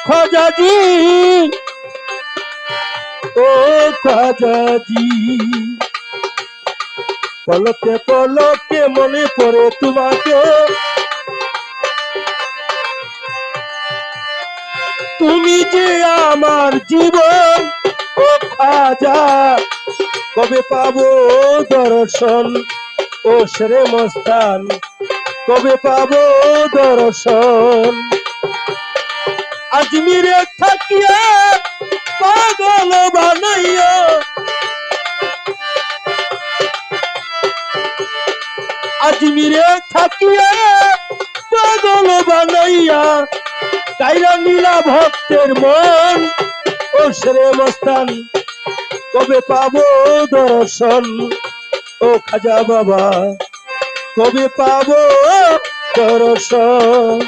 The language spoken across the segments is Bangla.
খাজাজি ও খাজাজি, পলকে পলকে মনে পড়ে তোমাকে, তুমি যে আমার জীবন ও খাজা, কবে পাবো দর্শন ও শেরে মস্তান, কবে পাবো দর্শন। আজমিরে থাকিয়া পাগল বানাইয়া, আজমিরে থাকিয়া পাগল বানাইয়া, কাইরা নীলা ভক্তের মন ও শেরে মস্তান, কবে পাবো দর্শন ও খাজা বাবা, কবে পাবো দর্শন।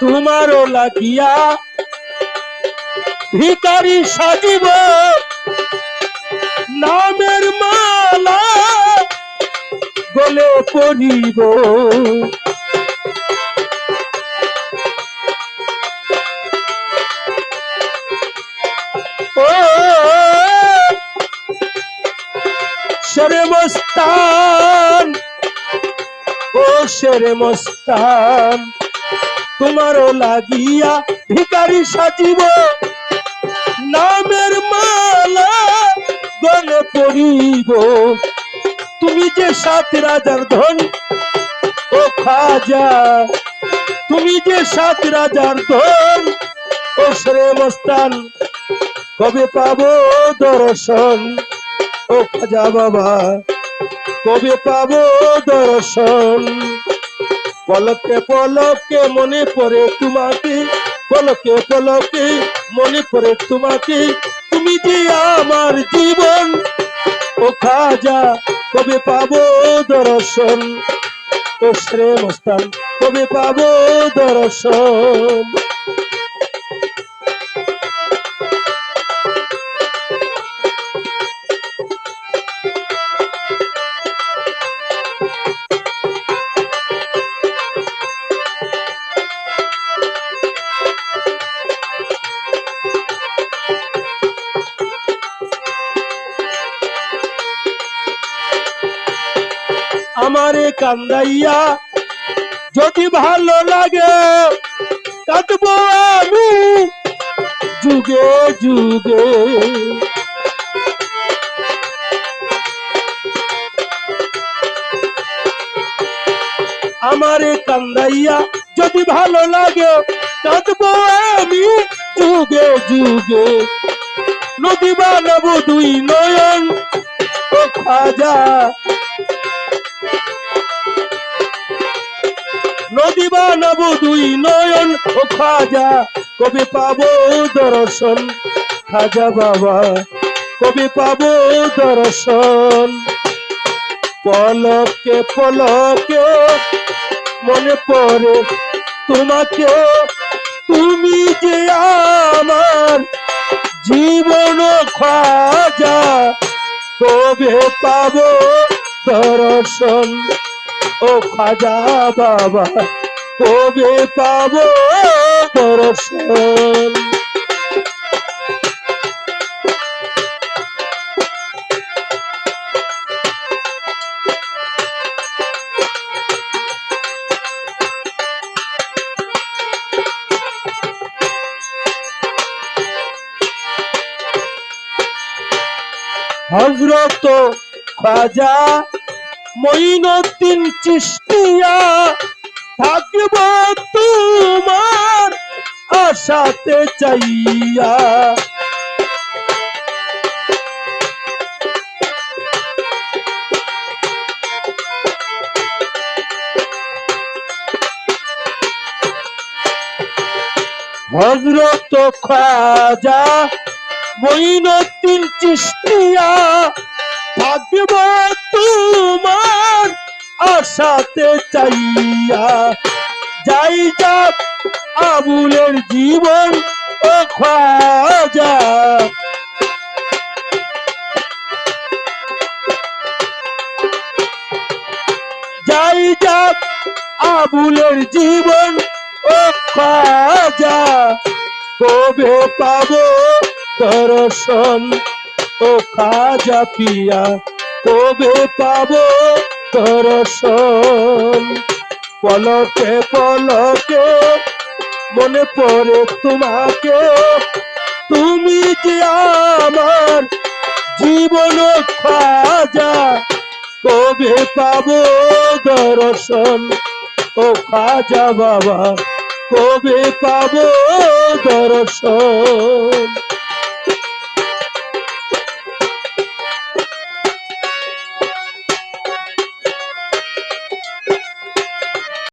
তোমারও লাগিয়া ভিখারি সাজিব, নামের মালা গলে পরিব, ও শেরে মস্তান, ও শেরে মস্তান, তোমারও লাগিয়া ভিখারি সাজিব, নামের মালা গলে পরিব, তুমি যে সাত রাজার ধন ও খাজা, তুমি যে সাত রাজার ধন ও শেরে মস্তান, কবে পাবো দর্শন ও খাজা বাবা, কবে পাবো দর্শন। পলকে পলকে মনে পড়ে তোমাকে, পলকে পলকে মনে পড়ে তোমাকে, তুমি যে আমার জীবন ও খাজা, কবে পাবো দর্শন ও শেরে মস্তান, কবে পাবো দর্শন। আমারে কান্দাইয়া যদি ভালো লাগে, কাঁদবো আমি যুগে যুগে, আমারে কান্দাইয়া যদি ভালো লাগে, কাঁদবো আমি যুগে যুগে, নদী বানাবো দুই নয়ন ও খাজা, নদী বানাবো দুই নয়ন ও খাজা, কবে পাবো দর্শন খাজা বাবা, কবে পাবো দর্শন। পলকে পলকে মনে পড়ে তোমাকে, তুমি যে আমার জীবন খাজা, কবে পাবো দর্শন ও খাজা বাবা, কবে পাবো দর্শন। হযরত খাজা মঈনুদ্দিন চিশতিয়া, থাকব তোমার আশাতে চাইয়া, হযরত খাজা মঈনুদ্দিন চিশতিয়া থাকব তোমার আশাতে চাইয়া। যাই যাক আবুলের জীবন ও খাজা, যাই যাক আবুলের জীবন ও খাজা, কবে পাবো দর্শন ও খাজা পিয়া, কবে পাবো দর্শন। পলকে পলকে মনে পড়ে তোমাকে, তুমি যে আমার জীবন খাজা, কবে পাবো দর্শন ও খাজা বাবা, কবে পাবো দর্শন।